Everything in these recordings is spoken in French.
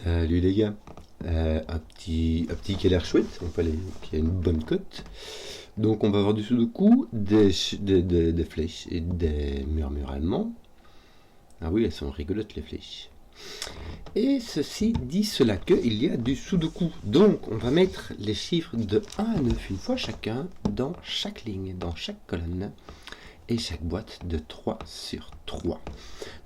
Salut les gars. Un petit qui a l'air chouette, qui a une bonne cote. Donc on va avoir du sudoku, des flèches et des murmures allemands. Ah oui, elles sont rigolotes les flèches. Et ceci dit cela que il y a du sudoku. Donc on va mettre les chiffres de 1 à 9 une fois chacun dans chaque ligne, dans chaque colonne. Et chaque boîte de 3 sur 3.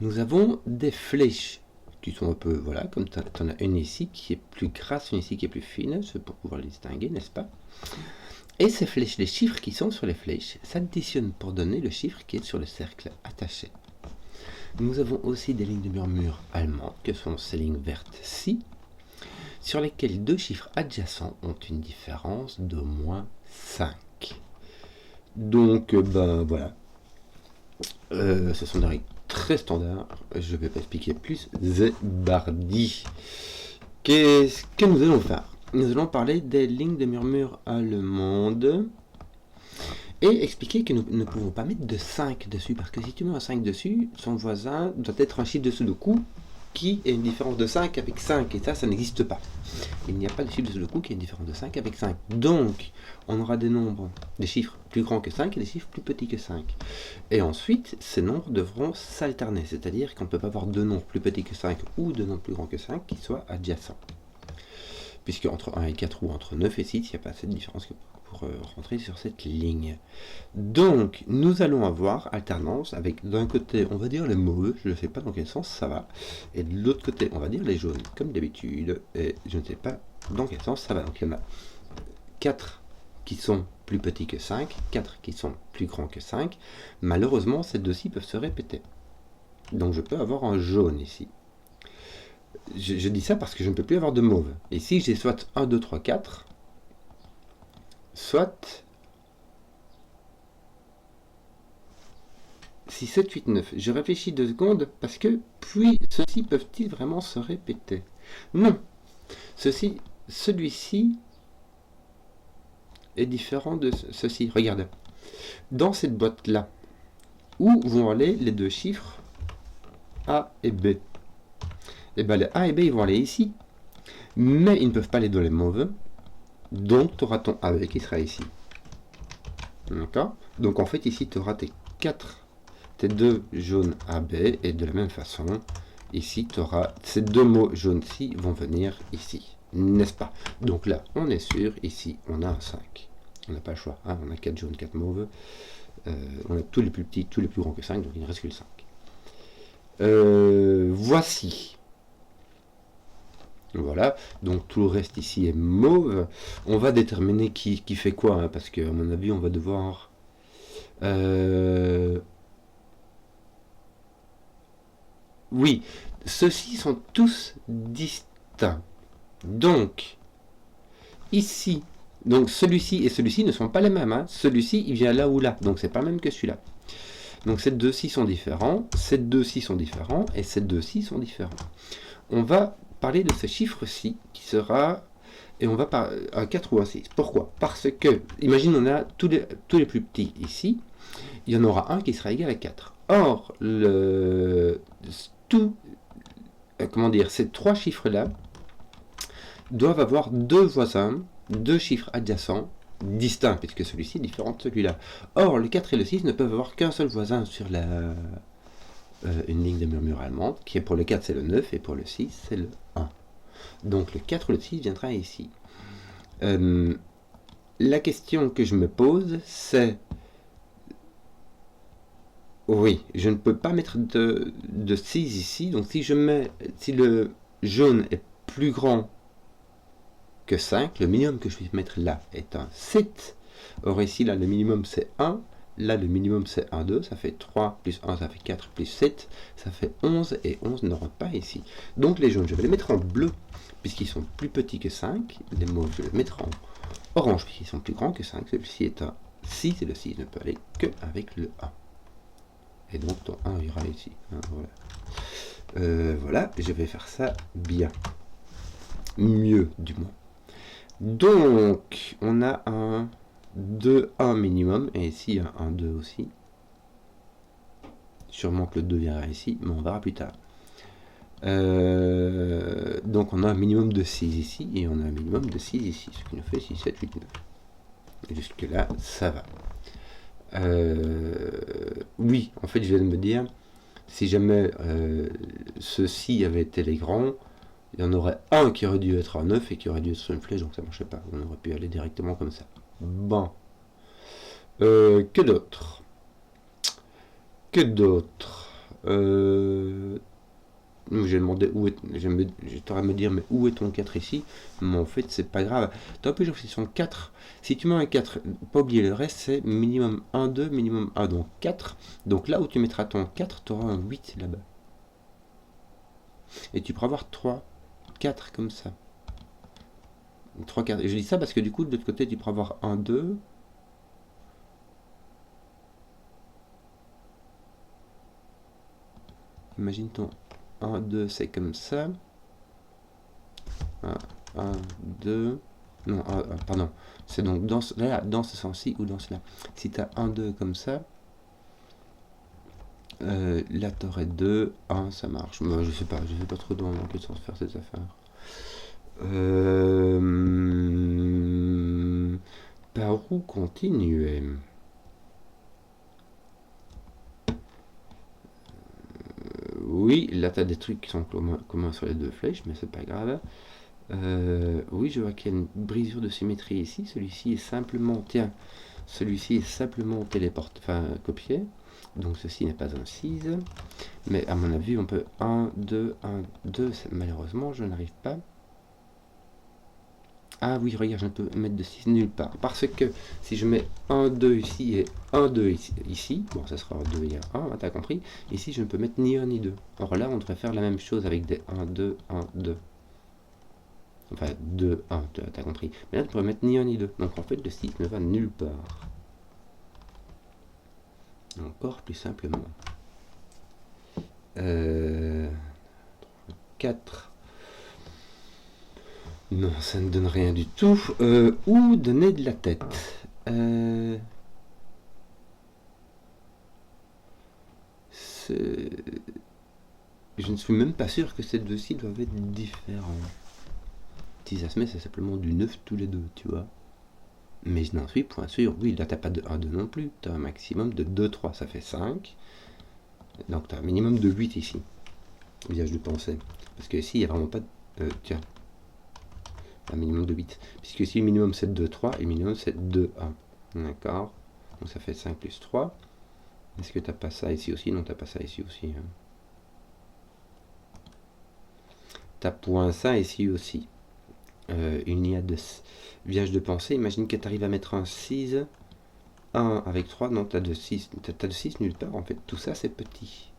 Nous avons des flèches qui sont un peu, voilà, comme tu en as une ici qui est plus grasse, une ici qui est plus fine, c'est pour pouvoir les distinguer, n'est-ce pas? Et ces flèches, les chiffres qui sont sur les flèches, s'additionnent pour donner le chiffre qui est sur le cercle attaché. Nous avons aussi des lignes de murmure allemandes, que sont ces lignes vertes-ci, sur lesquelles deux chiffres adjacents ont une différence d'au moins 5. Donc, ben voilà. Ce sont des règles très standards. Je ne vais pas expliquer plus. Zébardi. Qu'est-ce que nous allons faire? Nous allons parler des lignes de murmure allemandes et expliquer que nous ne pouvons pas mettre de 5 dessus, parce que si tu mets un 5 dessus, son voisin doit être un chiffre de sudoku qui est une différence de 5 avec 5, et ça n'existe pas. Il n'y a pas de chiffre de sudoku qui a une différence de 5 avec 5. Donc, on aura des nombres, des chiffres plus grands que 5 et des chiffres plus petits que 5. Et ensuite, ces nombres devront s'alterner, c'est-à-dire qu'on ne peut pas avoir deux nombres plus petits que 5 ou deux nombres plus grands que 5 qui soient adjacents. Puisque entre 1 et 4 ou entre 9 et 6, il n'y a pas assez de différence que pour rentrer sur cette ligne. Donc, nous allons avoir alternance avec d'un côté, on va dire les mauves, je ne sais pas dans quel sens ça va, et de l'autre côté, on va dire les jaunes, comme d'habitude, et je ne sais pas dans quel sens ça va. Donc, il y en a 4 qui sont plus petits que 5, 4 qui sont plus grands que 5. Malheureusement, ces deux-ci peuvent se répéter. Donc, je peux avoir un jaune ici. Je dis ça parce que je ne peux plus avoir de mauve. Ici, j'ai soit 1, 2, 3, 4, soit 6, 7, 8, 9. Je réfléchis 2 secondes parce que puis ceux-ci peuvent-ils vraiment se répéter? Non. Celui-ci est différent de ceci. Regarde. Dans cette boîte-là, où vont aller les deux chiffres A et B? Et bien les A et B ils vont aller ici. Mais ils ne peuvent pas aller dans les mauves. Donc tu auras ton AB qui sera ici. D'accord? Donc en fait ici tu auras tes deux jaunes AB, et de la même façon, ici tu auras ces deux mots jaunes-ci vont venir ici. N'est-ce pas? Donc là on est sûr, ici on a un 5. On n'a pas le choix, hein? On a 4 jaunes, 4 mauves. On a tous les plus petits, tous les plus grands que 5, donc il ne reste que le 5. Voici. Voilà, donc tout le reste ici est mauve. On va déterminer qui fait quoi, hein, parce qu'à mon avis, on va devoir... Oui, ceux-ci sont tous distincts. Donc, ici, donc celui-ci et celui-ci ne sont pas les mêmes. Hein. Celui-ci, il vient là ou là, donc c'est pas le même que celui-là. Donc ces deux-ci sont différents, ces deux-ci sont différents, et ces deux-ci sont différents. On va parler de ce chiffre-ci, qui sera... Et on va par un 4 ou un 6. Pourquoi? Parce que, imagine, on a tous les plus petits ici, il y en aura un qui sera égal à 4. Or, ces trois chiffres-là doivent avoir deux voisins, deux chiffres adjacents, distincts, puisque celui-ci est différent de celui-là. Or, le 4 et le 6 ne peuvent avoir qu'un seul voisin sur une ligne de murmure allemande, qui est pour le 4 c'est le 9 et pour le 6 c'est le 1. Donc le 4 ou le 6 viendra ici. La question que je me pose c'est... Oui, je ne peux pas mettre de 6 ici, donc si le jaune est plus grand que 5, le minimum que je vais mettre là est un 7. Or ici, là, le minimum c'est 1. Là, le minimum c'est 1, 2. Ça fait 3 plus 1, ça fait 4 plus 7. Ça fait 11 et 11 ne rentre pas ici. Donc les jaunes, je vais les mettre en bleu puisqu'ils sont plus petits que 5. Les mauves, je vais les mettre en orange puisqu'ils sont plus grands que 5. Celui-ci est un 6 et le 6 ne peut aller qu'avec le 1. Et donc ton 1 ira ici. Hein, voilà. Voilà, je vais faire ça bien. Mieux du moins. Donc, on a un 2, 1 minimum, et ici un 2 aussi. Sûrement que le 2 viendra ici, mais on verra plus tard. Donc on a un minimum de 6 ici, et on a un minimum de 6 ici, ce qui nous fait 6, 7, 8, 9. Jusque là, ça va. Oui, en fait, je viens de me dire, si jamais ceci avait été les grands, il y en aurait un qui aurait dû être un 9 et qui aurait dû être sur une flèche, donc ça marchait pas. On aurait pu aller directement comme ça. Bon. Que d'autre? Que d'autre? J'ai demandé où est. J'aurais me dire, mais où est ton 4 ici? Mais en fait, c'est pas grave. T'as un peu joué sur 4. Si tu mets un 4, pas oublier le reste, c'est minimum 1, 2, minimum 1, donc 4. Donc là où tu mettras ton 4, tu auras un 8 là-bas. Et tu pourras avoir 3, 4 comme ça. 3, 4. Et je dis ça parce que du coup, de l'autre côté, tu pourras avoir 1, 2. Imagine ton 1, 2, c'est comme ça. 1, 2. Non, pardon. C'est donc dans ce sens-ci ou dans cela. Si tu as 1, 2 comme ça, là tu aurais 2, 1, ça marche. Moi, je sais pas trop dans quel sens faire ces affaires. Par où continuer? Oui, là tu as des trucs qui sont communs sur les deux flèches, mais c'est pas grave. Oui, je vois qu'il y a une brisure de symétrie ici. Celui-ci est simplement, tiens, celui-ci est simplement copié. Donc ceci n'est pas un 6. Mais à mon avis, on peut 1, 2, 1, 2. Malheureusement, je n'arrive pas. Ah oui, regarde, je ne peux mettre de 6 nulle part. Parce que si je mets 1, 2 ici et 1, 2 ici, bon, ça sera 2 et 1, hein, t'as compris. Ici, je ne peux mettre ni 1 ni 2. Or là, on devrait faire la même chose avec des 1, 2, 1, 2. Enfin, 2, 1, t'as compris. Mais là, tu pourrais mettre ni 1 ni 2. Donc en fait, le 6 ne va nulle part. Encore plus simplement. 4. Non, ça ne donne rien du tout. Où donner de la tête? Je ne suis même pas sûr que ces deux-ci doivent être différents. Si ça se met, c'est simplement du 9 tous les deux, tu vois. Mais je n'en suis point sûr. Oui, là, t'as pas de 1, 2 non plus. Tu as un maximum de 2, 3, ça fait 5. Donc, tu as un minimum de 8 ici. Visage de pensée. Parce que ici, il n'y a vraiment pas de... tiens. Un minimum de 8. Puisque ici, le minimum, c'est 2, 3. Et le minimum, c'est 2, 1. D'accord. Donc, ça fait 5 plus 3. Est-ce que tu n'as pas ça ici aussi? Non, tu n'as pas ça ici aussi. Hein. Tu as point ça ici aussi. Il y a de visage de pensée. Imagine que tu arrives à mettre un 6, 1 avec 3. Non, tu as de 6. Tu as de 6 nulle part. En fait, tout ça, c'est petit.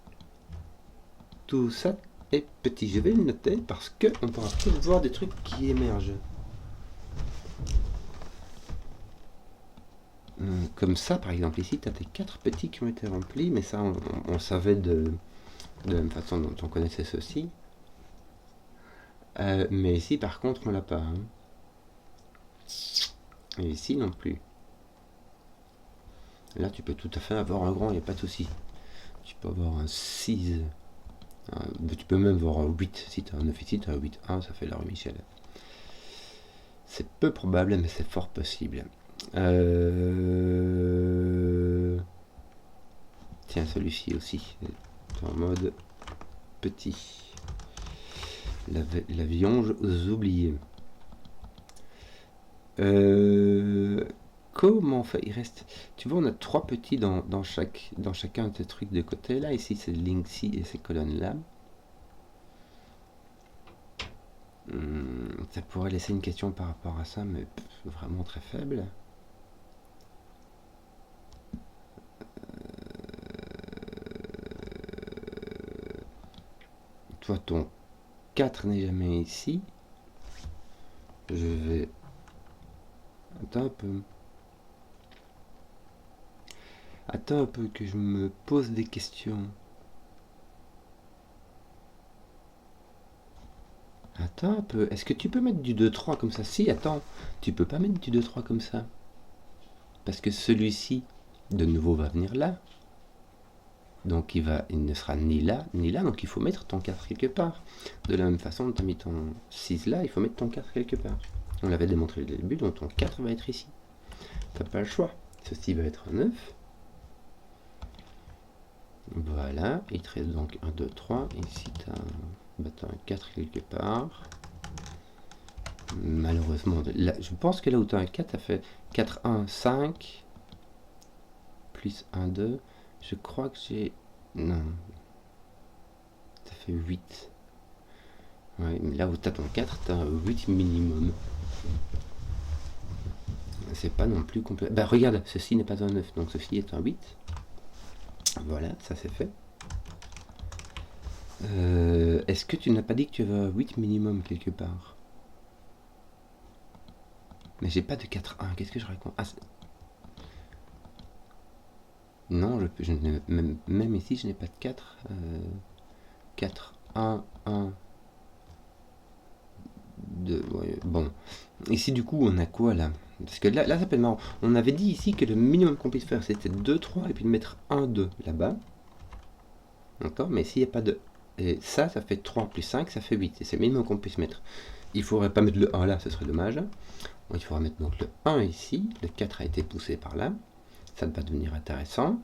Tout ça est petit. Je vais le noter parce qu'on pourra peut-être voir des trucs qui émergent. Comme ça, par exemple, ici, tu as tes 4 petits qui ont été remplis. Mais ça, on savait de la même façon dont on connaissait ceci. Mais ici, par contre, on l'a pas. Hein. Et ici non plus. Là, tu peux tout à fait avoir un grand, il n'y a pas de souci. Tu peux avoir un 6. Tu peux même avoir un 8. Si tu as un 9 ici, tu as un 8. 1, ça fait la rue Michel. C'est peu probable, mais c'est fort possible. Tiens, celui-ci aussi. En mode petit. La vionge aux oubliés. Comment on fait? Il reste. Tu vois, on a 3 petits dans chacun de ces trucs de côté. Là, ici, c'est Linksy et ces colonnes-là. Ça pourrait laisser une question par rapport à ça, mais vraiment très faible. Toi, ton 4 n'est jamais ici. Je vais... Attends un peu. Attends un peu que je me pose des questions. Attends un peu. Est-ce que tu peux mettre du 2-3 comme ça? Si, attends. Tu peux pas mettre du 2-3 comme ça. Parce que celui-ci, de nouveau, va venir là. Donc il ne sera ni là, ni là, donc il faut mettre ton 4 quelque part. De la même façon, tu as mis ton 6 là, il faut mettre ton 4 quelque part. On l'avait démontré dès le début, donc ton 4 va être ici. Tu n'as pas le choix. Ceci va être un 9. Voilà, il te reste donc 1, 2, 3. Ici, tu as un 4 quelque part. Malheureusement, là, je pense que là où tu as un 4, ça fait 4, 1, 5. Plus 1, 2. Je crois que j'ai... Non. Ça fait 8. Ouais, mais là où tu as ton 4, tu as un 8 minimum. C'est pas non plus complet. Bah regarde, ceci n'est pas un 9, donc ceci est un 8. Voilà, ça c'est fait. Est-ce que tu n'as pas dit que tu avais un 8 minimum quelque part? Mais j'ai pas de 4, 1, qu'est-ce que je raconte? Ah, non, même ici je n'ai pas de 4. 4, 1, 1, 2, ouais, bon. Ici du coup on a quoi là? Parce que là ça peut être marrant. On avait dit ici que le minimum qu'on puisse faire c'était 2, 3 et puis de mettre 1, 2 là-bas. D'accord? Mais s'il n'y a pas de... Et ça fait 3 plus 5, ça fait 8. Et c'est le minimum qu'on puisse mettre. Il ne faudrait pas mettre le 1 là, ce serait dommage. Bon, il faudra mettre donc le 1 ici. Le 4 a été poussé par là. Ça va devenir intéressant.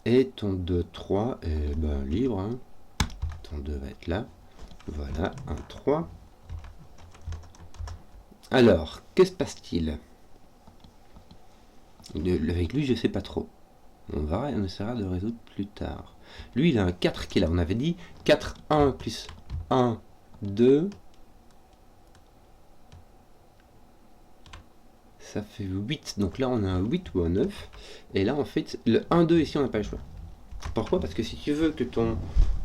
Et ton 2, 3 est libre. Hein. Ton 2 va être là. Voilà, 1, 3. Alors, que se passe-t-il? Avec lui, je ne sais pas trop. On essaiera de résoudre plus tard. Lui, il a un 4 qui est là. On avait dit 4, 1 plus 1, 2. Ça fait 8. Donc là, on a un 8 ou un 9. Et là, en fait, le 1, 2 ici, on n'a pas le choix. Pourquoi? Parce que si tu veux que ton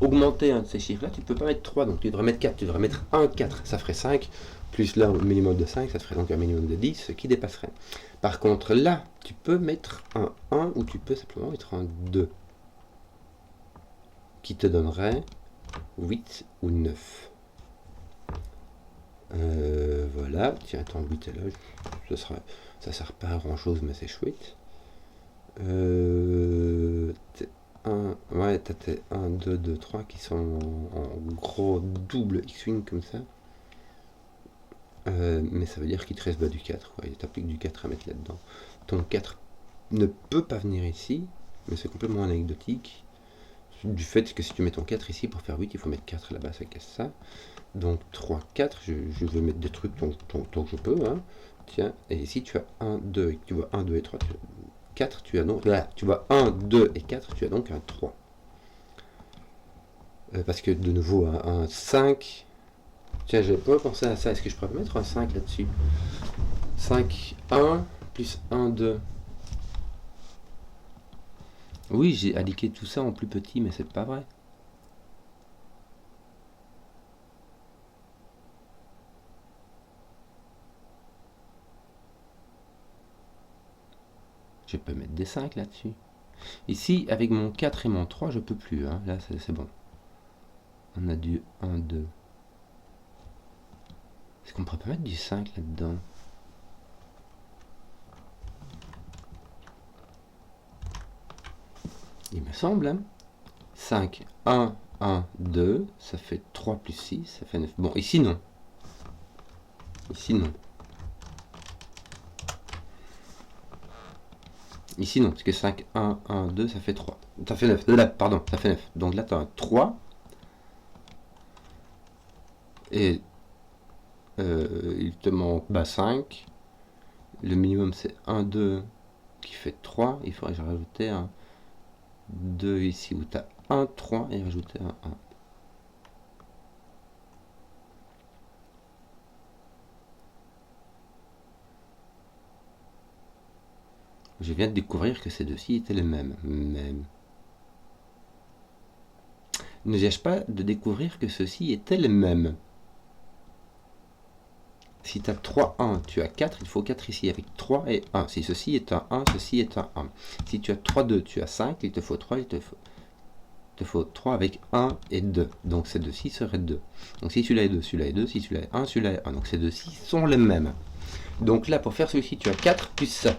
augmenter un de ces chiffres-là, tu ne peux pas mettre 3. Donc tu devrais mettre 4. Tu devrais mettre 1, 4. Ça ferait 5. Plus là, un minimum de 5. Ça ferait donc un minimum de 10, ce qui dépasserait. Par contre, là, tu peux mettre un 1 ou tu peux simplement mettre un 2. Qui te donnerait 8 ou 9. Voilà, tiens, attends, 8 est là, ça sert pas à grand chose, mais c'est chouette. Ouais, t'as tes 1, 2, 2, 3 qui sont en gros double X-Wing comme ça. Mais ça veut dire qu'il te reste du 4, quoi. Il t'applique du 4 à mettre là-dedans. Ton 4 ne peut pas venir ici, mais c'est complètement anecdotique. Du fait que si tu mets ton 4 ici, pour faire 8, il faut mettre 4 là-bas, ça casse ça. Donc 3, 4, je vais mettre des trucs tant que je peux. Hein. Tiens, et ici tu as 1, 2, et tu vois 1, 2 et 3, 4, tu as donc, là, tu vois 1, 2 et 4, tu as donc un 3. Parce que de nouveau, un 5, tiens, j'avais pas pensé à ça, est-ce que je pourrais mettre un 5 là-dessus? 5, 1, plus 1, 2. Oui, j'ai indiqué tout ça en plus petit, mais c'est pas vrai. Je peux mettre des 5 là-dessus. Ici, avec mon 4 et mon 3, je peux plus. Hein. Là, c'est bon. On a du 1, 2. Est-ce qu'on pourrait pas mettre du 5 là-dedans? Il me semble. Hein. 5, 1, 1, 2. Ça fait 3 plus 6. Ça fait 9. Bon, ici, non. Ici, non. Ici, non. Parce que 5, 1, 1, 2, ça fait 3. Ça fait 9. Là, pardon, ça fait 9. Donc là, tu as un 3. Et il te manque 5. Le minimum, c'est 1, 2 qui fait 3. Il faudrait que je rajoute un 2 ici où tu as un 3 et rajouter un 1. Je viens de découvrir que ces deux-ci étaient les mêmes. Ne viens-je pas de découvrir que ceux-ci étaient les mêmes? Si tu as 3, 1, tu as 4, il faut 4 ici avec 3 et 1. Si ceci est un 1, ceci est un 1. Si tu as 3, 2, tu as 5, il te faut 3, il te faut 3 avec 1 et 2. Donc ces deux-ci seraient 2. Donc si celui-là est 2, celui-là est 2, si celui-là est 1, celui-là est 1. Donc ces deux-ci sont les mêmes. Donc là, pour faire celui-ci, tu as 4 plus ça.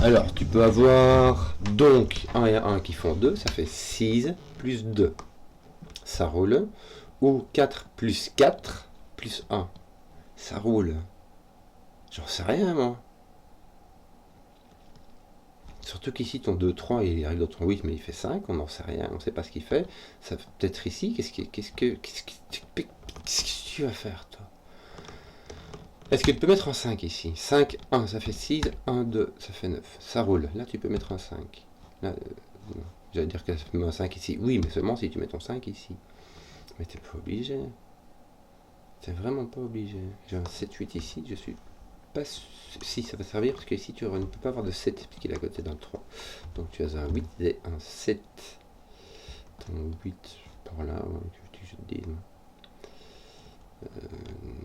Alors, tu peux avoir donc 1 et 1 qui font 2, ça fait 6 plus 2. Ça roule. Ou 4 plus 4 plus 1. Ça roule. J'en sais rien, moi. Surtout qu'ici, ton 2, 3, il arrive dans ton 8, mais il fait 5, on n'en sait rien, on ne sait pas ce qu'il fait. Ça peut peut-être ici, qu'est-ce que tu vas faire, toi? Est-ce que tu peux mettre un 5 ici? 5, 1, ça fait 6, 1, 2, ça fait 9. Ça roule. Là, tu peux mettre un 5. Là, j'allais dire que ça met un 5 ici. Oui, mais seulement si tu mets ton 5 ici. Mais t'es pas obligé. T'es vraiment pas obligé. J'ai un 7, 8 ici, je suis pas sûr. Si, ça va servir parce que ici, tu ne peux pas avoir de 7 puisqu'il est à côté d'un 3. Donc tu as un 8 et un 7. Ton 8 par là, que je te dise.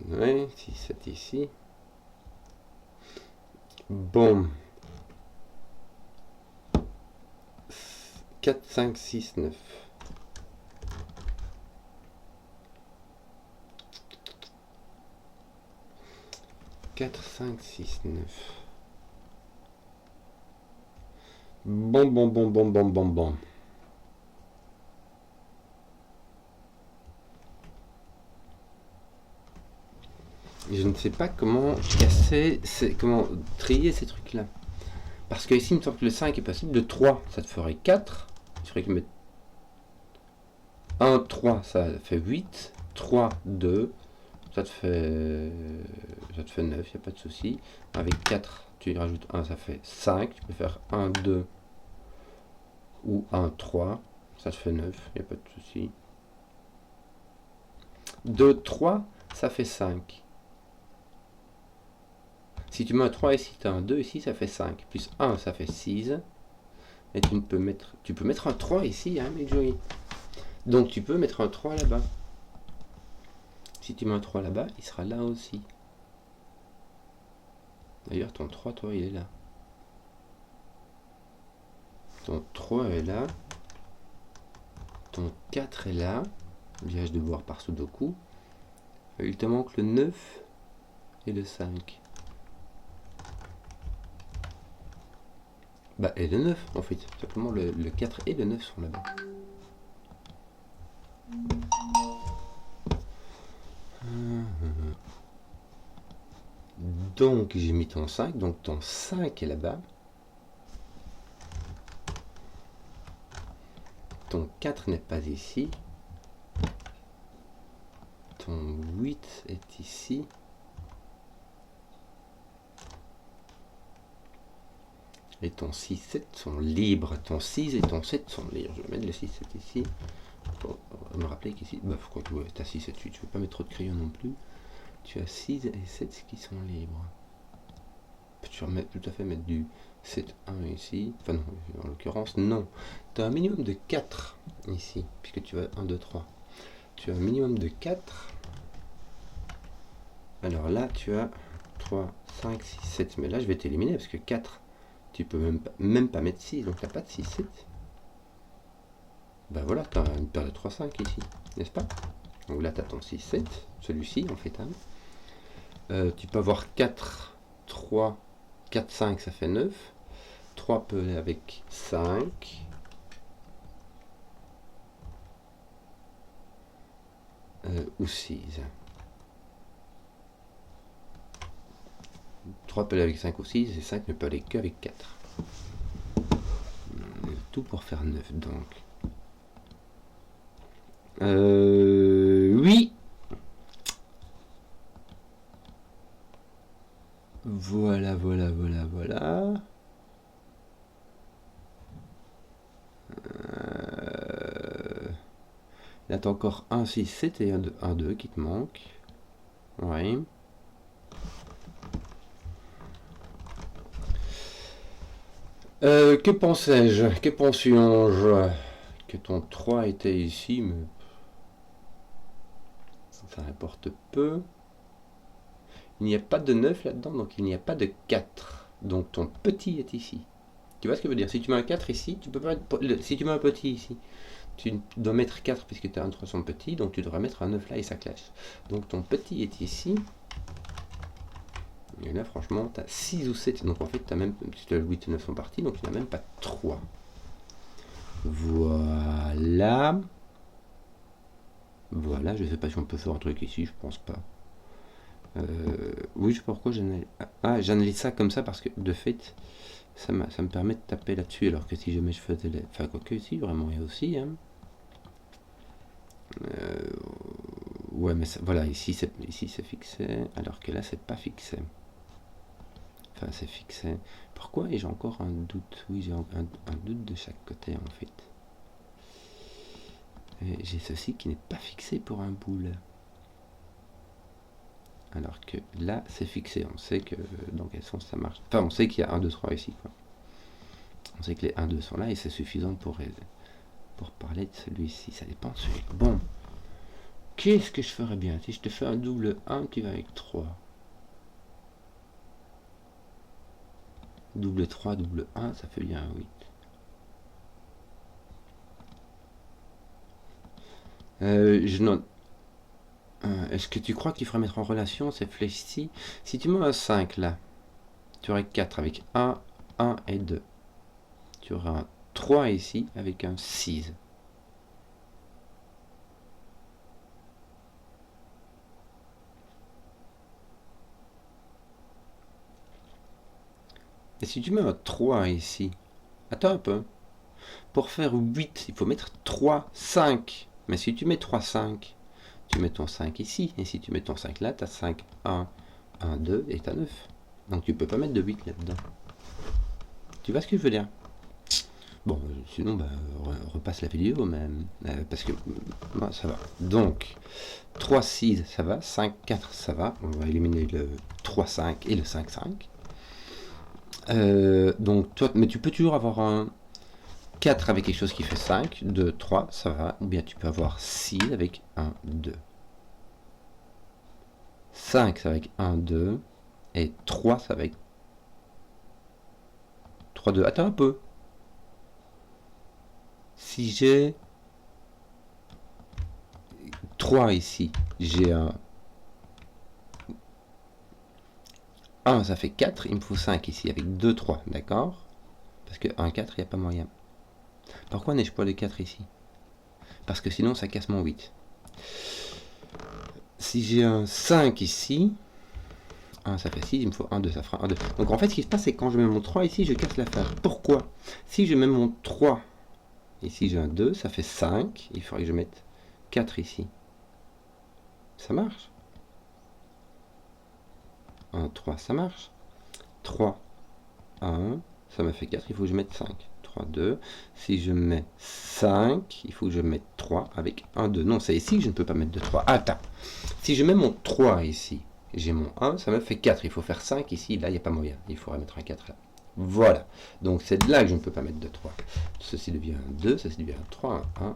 Ouais, 6, 7 ici. Bon. 4, 5, 6, 9. Quatre, 5, 6, 9. Bon. Je ne sais pas comment casser, comment trier ces trucs-là. Parce que ici, il me semble que le 5 est possible. De 3, ça te ferait 4. Il faudrait que mettre 1, 3, ça fait 8. 3, 2. Ça te fait 9, il n'y a pas de souci. Avec 4, tu rajoutes 1, ça fait 5. Tu peux faire 1, 2 ou 1, 3. Ça te fait 9, il n'y a pas de souci. 2, 3, ça fait 5. Si tu mets un 3 ici, tu as un 2 ici, ça fait 5. Plus 1, ça fait 6. Et tu peux mettre un 3 ici, hein, mes jolis. Donc tu peux mettre un 3 là-bas. Si tu mets un 3 là-bas, il sera là aussi. D'ailleurs, ton 3, toi, il est là. Ton 3 est là. Ton 4 est là. Viage de boire par Sudoku. Il te manque le 9 et le 5. Bah, et le 9 en fait. Simplement le 4 et le 9 sont là-bas. Donc j'ai mis ton 5. Donc ton 5 est là-bas. Ton 4 n'est pas ici. Ton 8 est ici. Et ton 6, 7 sont libres. Ton 6 et ton 7 sont libres. Je vais mettre le 6, 7 ici. Pour me rappeler qu'ici, bah, pourquoi tu as 6, 7, 8. Je ne vais pas mettre trop de crayons non plus. Tu as 6 et 7 qui sont libres. Tu peux tout à fait mettre du 7, 1 ici. Enfin non, en l'occurrence, non. Tu as un minimum de 4 ici. Puisque tu as 1, 2, 3. Tu as un minimum de 4. Alors là, tu as 3, 5, 6, 7. Mais là, je vais t'éliminer parce que 4, tu peux même pas mettre 6. Donc, tu n'as pas de 6, 7. Ben voilà, tu as une paire de 3, 5 ici. N'est-ce pas? Donc là, tu as ton 6, 7. Celui-ci, en fait. Tu peux avoir 4, 3, 4, 5, ça fait 9. 3 peut aller avec 5. Ou 6. 3 peut aller avec 5 ou 6, et 5 ne peut aller qu'avec 4. Tout pour faire 9, donc. Oui. Voilà. Là, t'as encore 1, 6, 7 et 1, 2 qui te manquent. Oui. Que pensais-je? Que pensions-je? Que ton 3 était ici, mais ça importe peu. Il n'y a pas de 9 là-dedans, donc il n'y a pas de 4. Donc ton petit est ici. Tu vois ce que je veux dire? Si tu mets un 4 ici, tu peux pas mettre, si tu mets un petit ici, tu dois mettre 4 puisque tu as un 300 petit, donc tu devras mettre un 9 là et ça clash. Donc ton petit est ici. Et là, franchement, tu as 6 ou 7. Donc en fait, tu as même, puisque le 8 et 9 sont partis, donc il n'y en a même pas 3. Voilà. Voilà, je sais pas si on peut faire un truc ici, je pense pas. Oui, je sais pas pourquoi j'analyse. Ah, j'analyse ça comme ça parce que de fait, ça me permet de taper là-dessus. Alors que si jamais je faisais les. Enfin, quoique ici, vraiment, il y a aussi. Hein. Ouais, mais ça, voilà, ici c'est fixé, alors que là c'est pas fixé. Enfin, c'est fixé. Pourquoi j'ai encore un doute? Oui, j'ai un doute de chaque côté en fait. J'ai ceci qui n'est pas fixé pour un boule. Alors que là, c'est fixé. On sait que dans quel sens ça marche. Enfin, on sait qu'il y a 1, 2, 3 ici. Quoi. On sait que les 1, 2 sont là et c'est suffisant pour parler de celui-ci. Ça dépend de celui. Bon. Qu'est-ce que je ferais bien? Si je te fais un double 1, tu vas avec 3. Double 3, double 1, ça fait bien un 8. Je note. Est-ce que tu crois qu'il faudrait mettre en relation ces flèches-ci? Si tu mets un 5 là, tu aurais 4 avec 1, 1 et 2. Tu auras un 3 ici avec un 6. Et si tu mets un 3 ici, attends un peu. Pour faire 8, il faut mettre 3, 5. Mais si tu mets 3, 5, tu mets ton 5 ici. Et si tu mets ton 5 là, tu as 5, 1, 1, 2 et tu as 9. Donc tu peux pas mettre de 8 là-dedans. Tu vois ce que je veux dire? Bon, sinon, bah, repasse la vidéo même. Parce que bah, ça va. Donc, 3, 6, ça va. 5, 4, ça va. On va éliminer le 3, 5 et le 5, 5. Donc, toi, mais tu peux toujours avoir un 4 avec quelque chose qui fait 5, 2, 3, ça va. Ou bien tu peux avoir 6 avec 1, 2. 5, ça va avec 1, 2. Et 3, ça va avec 3, 2. Attends un peu. Si j'ai 3 ici, j'ai un 1, ça fait 4, il me faut 5 ici, avec 2, 3, d'accord? Parce que 1, 4, il n'y a pas moyen. Pourquoi n'ai-je pas de 4 ici? Parce que sinon, ça casse mon 8. Si j'ai un 5 ici, 1, ça fait 6, il me faut 1, 2, ça fera 1, 2. Donc en fait, ce qui se passe, c'est que quand je mets mon 3 ici, je casse l'affaire. Pourquoi? Si je mets mon 3, ici j'ai un 2, ça fait 5, il faudrait que je mette 4 ici. Ça marche? 1, 3, ça marche. 3, 1, ça me fait 4, il faut que je mette 5. 3, 2. Si je mets 5, il faut que je mette 3 avec 1, 2. Non, c'est ici que je ne peux pas mettre de 3. Attends. Si je mets mon 3 ici, j'ai mon 1, ça me fait 4. Il faut faire 5 ici, là, il n'y a pas moyen. Il faudrait mettre un 4 là. Voilà. Donc c'est de là que je ne peux pas mettre de 3. Ceci devient un 2, ceci devient un 3, un 1, 1.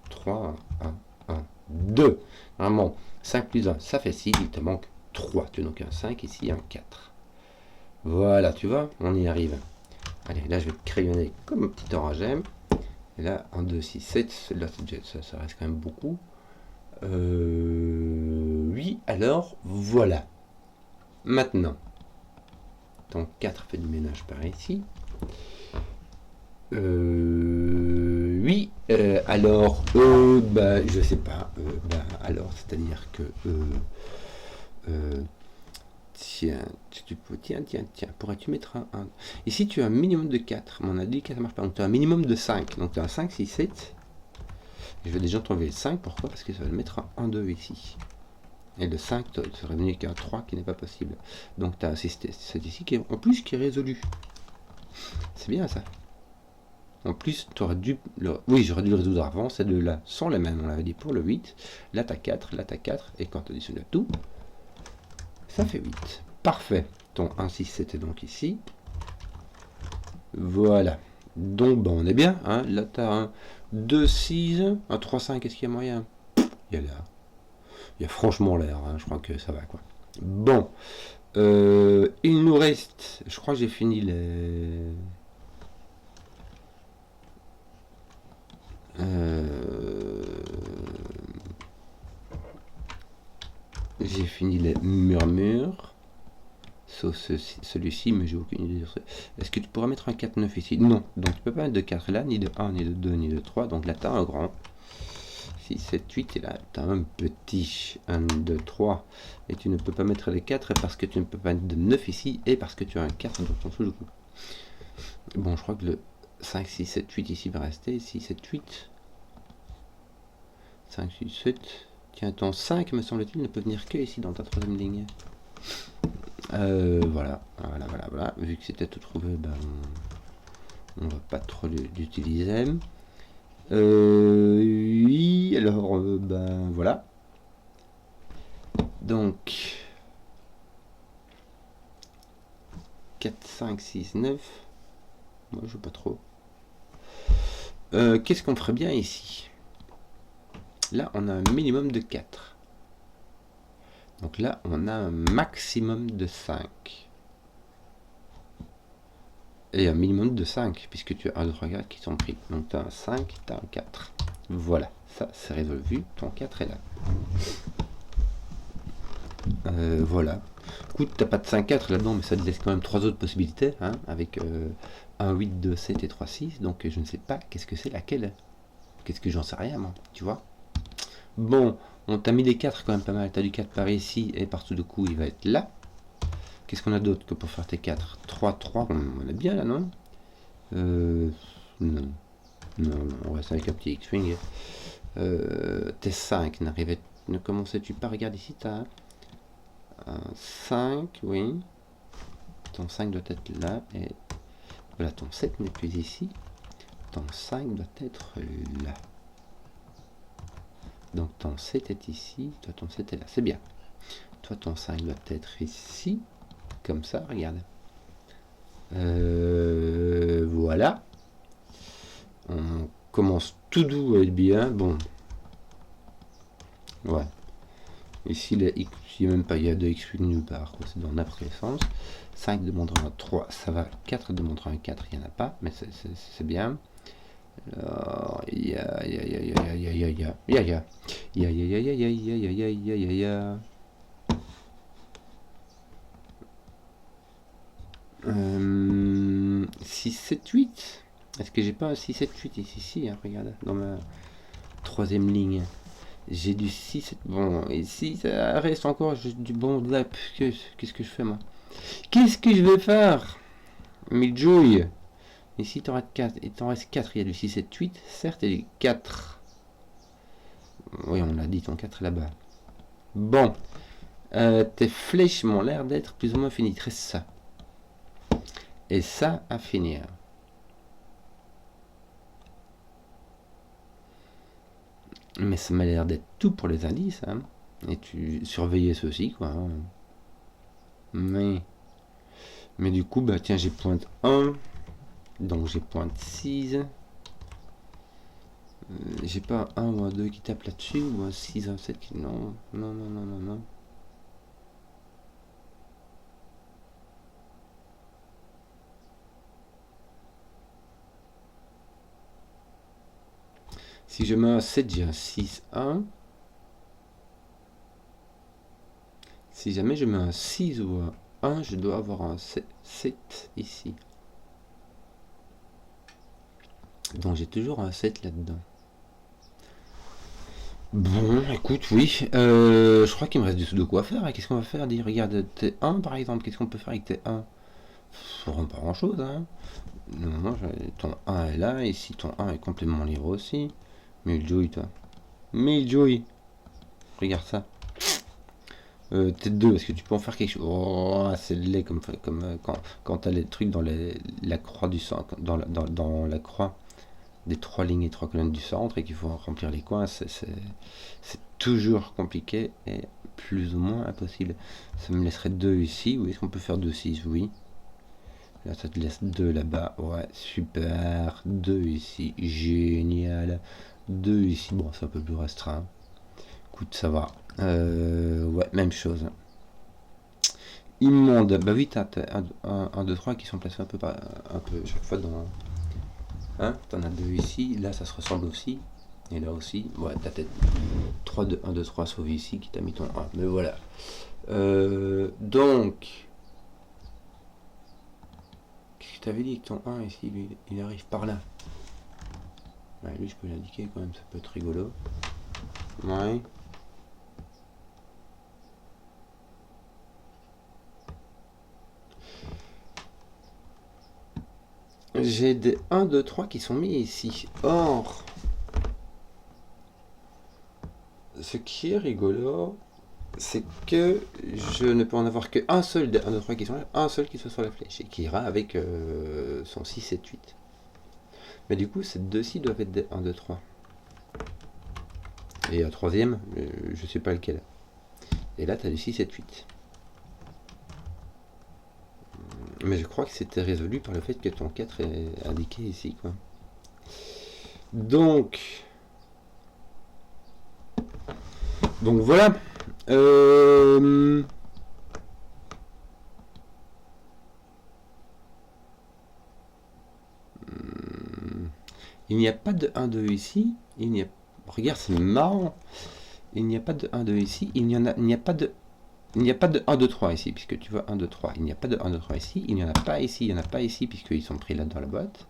3, 1, 1, 2. Normalement, 5 plus 1, ça fait 6. Il te manque 3. Tu as donc un 5 ici, un 4. Voilà, tu vois, on y arrive. Allez, là, je vais crayonner comme un petit oragème. Et là, 1, 2, 6, 7. Là, ça reste quand même beaucoup. Oui, alors, voilà. Maintenant, ton 4 fait du ménage par ici. Oui, alors, bah, je sais pas. Bah, alors, c'est-à-dire que... tiens, pourrais-tu mettre un... Ici, tu as un minimum de 4. On a dit que ça marche pas. Donc, tu as un minimum de 5. Donc, tu as un 5, 6, 7. Je vais déjà t'enlever le 5. Pourquoi? Parce que ça va le mettre un 1, 2 ici. Et le 5 serait venu qu'un 3 qui n'est pas possible. Donc, tu as c'est ici qui est, en plus qui est résolu. C'est bien ça. En plus, tu aurais dû... Oui, j'aurais dû le résoudre avant. Ces deux-là sont les mêmes. On l'avait dit pour le 8. Là, tu as 4. Là, tu as 4. Et quand tu additionnes tout, ça fait 8. Parfait. Ton 1, 6, 7 est donc ici. Voilà. Donc, bon, on est bien. Hein. Là, tu as un 2, 6, un 3, 5. Est-ce qu'il y a moyen? Il y a l'air. Il y a franchement l'air. Hein. Je crois que ça va, quoi. Bon. Il nous reste... Je crois que j'ai fini les... J'ai fini les murmures. sauf celui-ci, mais j'ai aucune idée. Est-ce que tu pourrais mettre un 4, 9 ici? Non, donc tu peux pas mettre de 4 là, ni de 1, ni de 2, ni de 3, donc là tu as un grand. 6, 7, 8, et là tu as un petit 1, 2, 3, et tu ne peux pas mettre les 4 parce que tu ne peux pas mettre de 9 ici, et parce que tu as un 4 dans ton sous-coup. Bon, je crois que le 5, 6, 7, 8 ici va rester, 6, 7, 8, 5, 6, 7, tiens, ton 5, me semble-t-il, ne peut venir que ici dans ta troisième ligne. Voilà, vu que c'était tout trouvé, ben, on va pas trop l'utiliser. Oui, alors, ben, voilà. Donc, 4, 5, 6, 9. Moi, je veux pas trop. Qu'est-ce qu'on ferait bien ici? Là, on a un minimum de 4. Donc là, on a un maximum de 5. Et un minimum de 5, puisque tu as 1, 2, 3, 4 qui sont pris. Donc tu as un 5, tu as un 4. Voilà, ça c'est résolu. Ton 4 est là. Voilà. Écoute, t'as pas de 5, 4 là-dedans, mais ça te laisse quand même 3 autres possibilités, hein, avec 1, 8, 2, 7 et 3, 6. Donc je ne sais pas qu'est-ce que c'est laquelle. Qu'est-ce que j'en sais rien, moi, tu vois. Bon, on t'a mis des 4 quand même pas mal. T'as du 4 par ici et partout de coup, il va être là. Qu'est-ce qu'on a d'autre que pour faire tes 4? 3, 3, on est bien là, non? Non. Non, on reste avec un petit X-Wing. Tes 5 ne commençais-tu pas? Regarde ici, tu as un 5, oui. Ton 5 doit être là. Et voilà, ton 7 n'est plus ici. Ton 5 doit être là. Donc ton 7 est ici. Toi, ton 7 est là. C'est bien. Toi, ton 5 doit être ici. Comme ça, regarde. Voilà. On commence tout doux à être bien. Bon. Ouais. Ici, il n'y a même pas, il y a 2 X nulle part. C'est dans n'importe quel sens. 5 demandera un 3, ça va. 4 demandera un 4, il n'y en a pas, mais c'est bien. Euh, 6, 7, 8. Est-ce que j'ai pas un 6, 7, 8 ici? Si, hein, regarde, dans ma troisième ligne. J'ai du 6, 7. Bon, ici, ça reste encore du bon là. Qu'est-ce que je fais, moi? Qu'est-ce que je vais faire? Midjoy. Ici, t'en restes 4. Il t'en reste 4. Il y a du 6, 7, 8. Certes, il y a du 4. Oui, on l'a dit, ton 4 est là-bas. Bon. Tes flèches m'ont l'air d'être plus ou moins finies. Reste ça. Et ça à finir. Mais ça m'a l'air d'être tout pour les indices. Hein. Et tu surveillais ceci, quoi. Hein. Mais du coup, bah tiens, j'ai pointe 1. Donc j'ai pointe 6. J'ai pas un 1 ou un 2 qui tape là-dessus, ou un 6, un 7 qui... Non, non, non, non, non, non. Si je mets un 7, j'ai un 6, 1. Si jamais je mets un 6 ou un 1, je dois avoir un 7 ici. Donc j'ai toujours un 7 là-dedans. Bon, écoute, oui. Je crois qu'il me reste du sudoku à faire. Qu'est-ce qu'on va faire? Dire, regarde, T1 par exemple. Qu'est-ce qu'on peut faire avec T1? Pas grand-chose, hein. Non, ton 1 est là. Ici, ton 1 est complètement libre aussi. Miljoy, toi. Miljoy. Regarde ça. T2, est-ce que tu peux en faire quelque chose? Oh, c'est laid comme quand t'as les trucs dans la croix du centre, dans la croix des 3 lignes et 3 colonnes du centre et qu'il faut remplir les coins, c'est toujours compliqué et plus ou moins impossible. Ça me laisserait 2 ici. Oui, est-ce qu'on peut faire 2, 6? Oui. Là, ça te laisse 2 là-bas. Ouais, super. 2 ici. Génial. 2 ici. Bon, c'est un peu plus restreint. Écoute, ça va. Ouais, même chose. Immonde. Bah oui, t'as 1, 2, 3 qui sont placés un peu chaque fois dans... Hein, t'en as 2 ici. Là, ça se ressemble aussi. Et là aussi. Ouais, t'as peut-être 3, 2, 1, 2, 3 sauf ici qui t'a mis ton 1. Mais voilà. Donc... t'avais dit que ton 1 ici, il arrive par là. Ouais, lui, je peux l'indiquer quand même, ça peut être rigolo. Ouais. J'ai des 1, 2, 3 qui sont mis ici. Or, ce qui est rigolo, c'est que je ne peux en avoir qu'un seul des 1, 2, 3 qui sont là, un seul qui soit sur la flèche, et qui ira avec son 6, 7, 8. Mais du coup, ces deux-ci doivent être des 1, 2, 3. Et un troisième, je sais pas lequel. Et là, tu as du 6, 7, 8. Mais je crois que c'était résolu par le fait que ton 4 est indiqué ici, quoi. Donc voilà. Il n'y a pas de 1, 2 ici. Il n'y a... Regarde, c'est marrant. Il n'y a pas de 1, 2 ici. Il n'y a pas de 1, 2, 3 ici, puisque tu vois 1, 2, 3. Il n'y a pas de 1, 2, 3 ici. Il n'y en a pas ici. Il n'y en a pas ici, puisqu'ils sont pris là dans la boîte.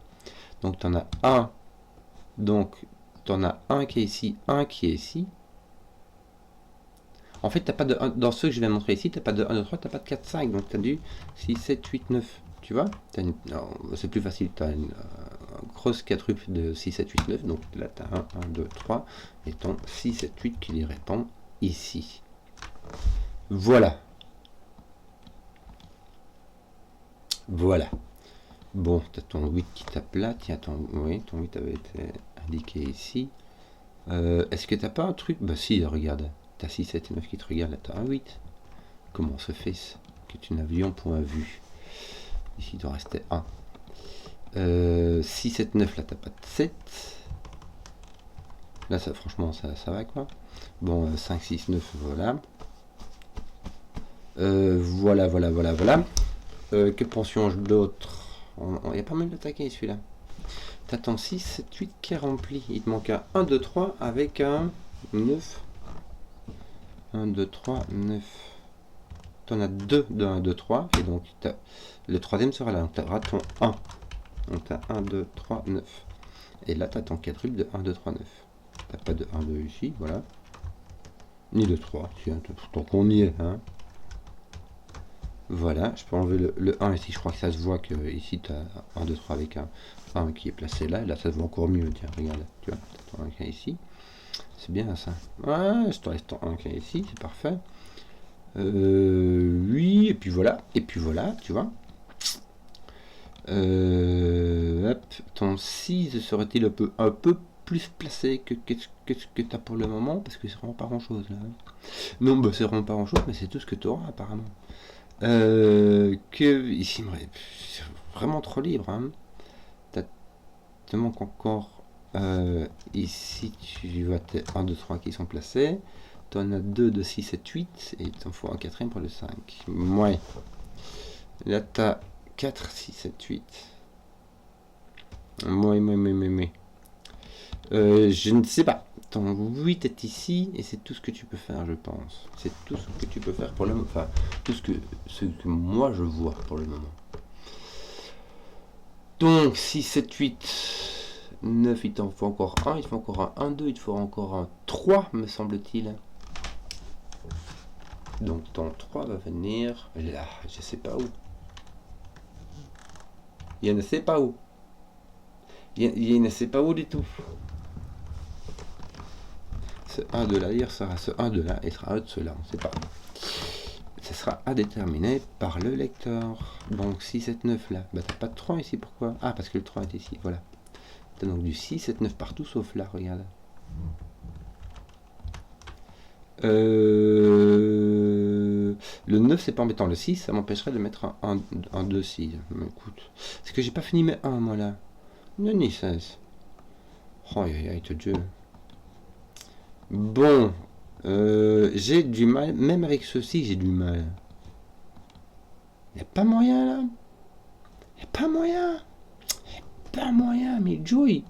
Donc tu en as un. Donc tu en as un qui est ici, un qui est ici. En fait, t'as pas de 1, dans ceux que je viens de montrer ici, tu n'as pas de 1, 2, 3, tu n'as pas de 4, 5. Donc tu as du 6, 7, 8, 9. Tu vois, c'est plus facile. Tu as une grosse quadruple de 6, 7, 8, 9. Donc là, tu as 1, 1, 2, 3. Et ton 6, 7, 8 qui les répond ici. Voilà. Voilà. Bon, tu as ton 8 qui tape là. Tiens, oui, ton 8 avait été indiqué ici. Est-ce que t'as pas un truc? Bah si, regarde. T'as 6, 7 et 9 qui te regardent. Là, t'as un 8. Comment se fait-ce que tu n'avions point vu? Ici, il doit rester 1. 6, 7, 9, là, t'as pas de 7. Là, ça, franchement, ça va, quoi. Bon, 5, 6, 9, voilà. Voilà. Que pensions-je d'autre? Il y a pas mal de taquets, celui-là. T'as ton 6, 7, 8 qui est rempli. Il te manque un 1, 2, 3 avec un 9. 1, 2, 3, 9. Tu en as 2 de 1, 2, 3. Et donc, le troisième sera là. Donc, tu auras ton 1. Donc, tu as 1, 2, 3, 9. Et là, tu as ton quadruple de 1, 2, 3, 9. Tu n'as pas de 1, 2 ici, voilà. Ni de 3. Tiens, tant qu'on y est, hein. Voilà, je peux enlever le 1 ici. Je crois que ça se voit que ici, tu as 1, 2, 3 avec un 1 qui est placé là. Là, ça se voit encore mieux. Tiens, regarde. Tu vois, tu as ton 1 qui est ici. C'est bien ça. Ouais, je te reste ton 1 qui est ici, c'est parfait. Oui, et puis voilà, tu vois. Hop, ton 6 serait-il un peu plus placé que qu'est-ce que tu as pour le moment? Parce que c'est vraiment pas grand-chose là. Non, bah c'est vraiment pas grand-chose, mais c'est tout ce que tu auras apparemment. Que ici, c'est vraiment trop libre. Hein. Te manque encore ici, tu vois tes 1, 2, 3 qui sont placés. Tu en as 2 de 6, 7, 8 et il t'en faut un quatrième pour le 5. Ouais. Là, tu as 4, 6, 7, 8. Ouais. Je ne sais pas. Ton 8 est ici et c'est tout ce que tu peux faire, je pense. C'est tout ce que tu peux faire pour le moment. Enfin, tout ce que moi je vois pour le moment. Donc, 6, 7, 8, 9, il t'en faut encore un. Il te faut encore un 1, 2. Il te faut encore un 3, me semble-t-il. Donc, ton 3 va venir là. Je sais pas où. Il ne sait pas où. Il ne sait pas où du tout. Ce 1 de là, il sera ce 1 de là et sera un de ceux-là, on ne sait pas. Ça sera à déterminer par le lecteur. Donc 6, 7, 9 là. Bah t'as pas de 3 ici, pourquoi? Ah, parce que le 3 est ici, voilà. T'as donc du 6, 7, 9 partout sauf là, regarde. Le 9 c'est pas embêtant, le 6 ça m'empêcherait de mettre un 2, 6. Mais écoute, c'est que j'ai pas fini mes 1 moi là. Non, ni 16. Oh, aïe, te Dieu. Bon, j'ai du mal, même avec ceci, j'ai du mal. Il n'y a pas moyen là. Il n'y a pas moyen. Il n'y a pas moyen, mais Joey.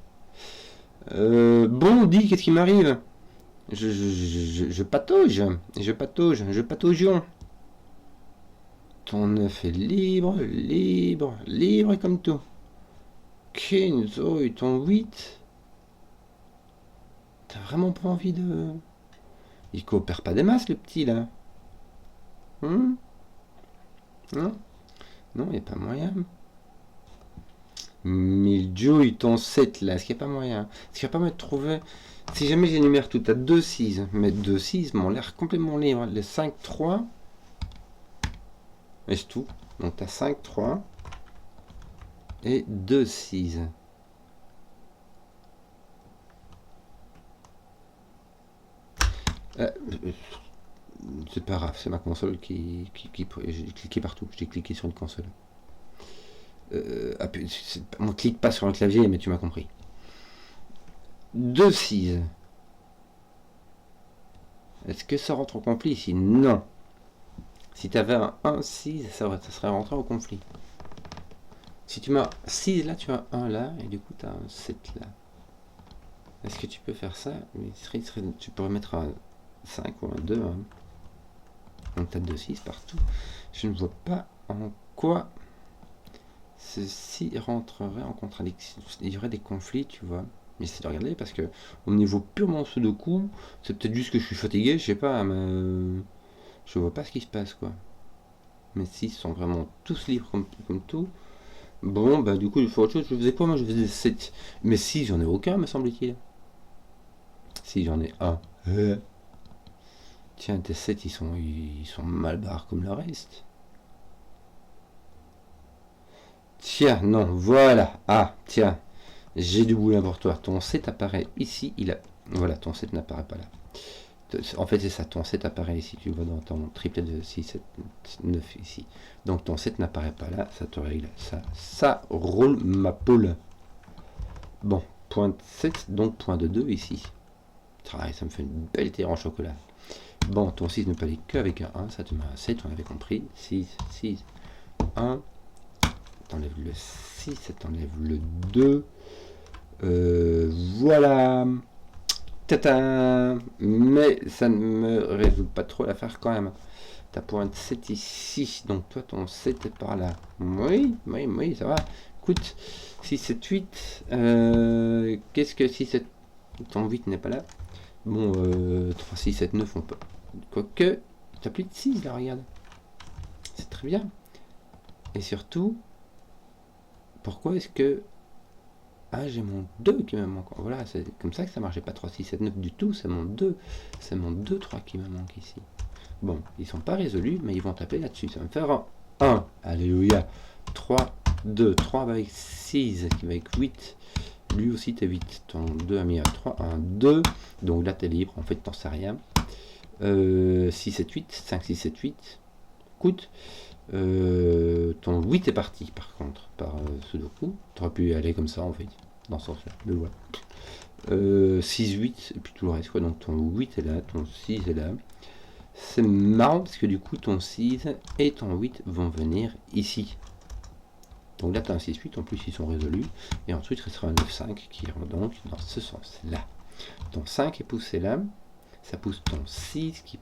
Bon, dis, qu'est-ce qui m'arrive? Je patauge. Je pataugion. Ton 9 est libre, libre, libre comme tout. Kenzo et ton 8. T'as vraiment pas envie de... Il coopère pas des masses, le petit, là. Non, non, il n'y a pas moyen. Miljoy, ton 7, là, est-ce qu'il n'y a pas moyen? Est-ce qu'il n'y a pas moyen de trouver... Si jamais j'énumère tout à 2, 6, mais 2, 6 m'ont l'air complètement libre. Les 5, 3... Et c'est tout. Donc t'as 5, 3 et 2, 6. C'est pas grave, c'est ma console qui j'ai cliqué partout. J'ai cliqué sur une console. On clique pas sur un clavier, mais tu m'as compris. 2, 6. Est-ce que ça rentre au conflit ici? Non. Si tu avais un 1, 6, ça serait rentré au conflit. Si tu mets 6 là, tu as 1 là, et du coup tu as un 7 là. Est-ce que tu peux faire ça? Tu pourrais mettre un 5 ou un 2. Hein. Donc tu as 2, 6 partout. Je ne vois pas en quoi ceci rentrerait en contradiction. Il y aurait des conflits, tu vois. Mais c'est de regarder parce que au niveau purement sudoku, c'est peut-être juste que je suis fatigué, je sais pas, mais je vois pas ce qui se passe quoi. Mais si, ils sont vraiment tous libres comme tout. Bon, bah du coup, il faut autre chose. Je faisais quoi moi? Je faisais 7. Mais si, j'en ai aucun, me semble-t-il. Si, j'en ai un. Tiens, tes 7, ils sont mal barres comme le reste. Tiens, non, voilà. Ah, tiens, j'ai du boulot pour toi. Ton 7 apparaît ici. Voilà, ton 7 n'apparaît pas là. En fait, c'est ça, ton 7 apparaît ici. Tu vois dans ton triplet de 6, 7, 9 ici. Donc ton 7 n'apparaît pas là. Ça te règle ça. Ça roule ma poule. Bon, point 7, donc point de 2 ici. Travail, ça me fait une belle terre en chocolat. Bon, ton 6 ne peut aller qu'avec un 1. Ça te met un 7, on avait compris. 6, 6, 1. T'enlèves le 6, ça t'enlève le 2. Voilà. Tata. Mais ça ne me résout pas trop l'affaire quand même. T'as point 7 ici, donc toi ton 7 est par là. Oui, ça va. Écoute, 6, 7, 8. Qu'est-ce que 6, 7... Ton 8 n'est pas là. Bon, 3, 6, 7, 9, on peut... Quoique, t'as plus de 6 là, regarde. C'est très bien. Et surtout, pourquoi est-ce que... Ah, j'ai mon 2 qui me manque. Voilà, c'est comme ça que ça marchait pas 3, 6, 7, 9 du tout. C'est mon 2. C'est mon 2, 3 qui me manque ici. Bon, ils sont pas résolus, mais ils vont taper là-dessus. Ça va me faire un 1. Alléluia. 3, 2. 3 avec 6, qui va avec 8. Lui aussi, t'es 8. Ton 2 a mis à 3, 1, 2. Donc là, t'es libre. En fait, t'en sais rien. 6, 7, 8. 5, 6, 7, 8. Écoute. Ton 8 est parti par contre par Sudoku. Tu aurais pu aller comme ça en fait dans ce sens là, mais voilà. 6, 8 et puis tout le reste quoi. Donc ton 8 est là, ton 6 est là. C'est marrant parce que du coup ton 6 et ton 8 vont venir ici. Donc là tu as un 6, 8, en plus ils sont résolus. Et ensuite il restera un 9, 5 qui ira donc dans ce sens là. Ton 5 est poussé là. Ça pousse ton 6 qui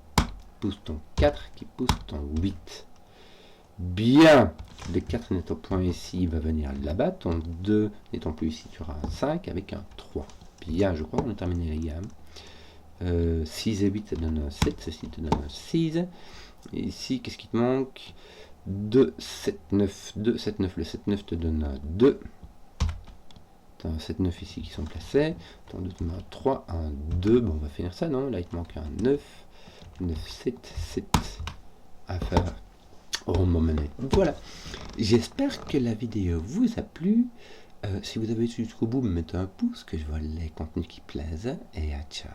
pousse ton 4 qui pousse ton 8. Bien, les 4 n'étant point ici, il va venir là-bas. Ton 2 n'étant plus ici, tu auras un 5 avec un 3. Bien, je crois qu'on a terminé les gammes. 6 et 8, ça donne un 7. Ceci te donne un 6. Et ici, qu'est-ce qui te manque? 2, 7, 9. 2, 7, 9. Le 7, 9 te donne un 2. Tu as un 7, 9 ici qui sont placés. Ton 2 te met un 3, un 2. Bon, on va finir ça, non? Là, il te manque un 9. 9, 7, 7 à faire. Oh mon manette. Voilà. J'espère que la vidéo vous a plu. Si vous avez été jusqu'au bout, mettez un pouce, que je vois les contenus qui plaisent. Et à ciao.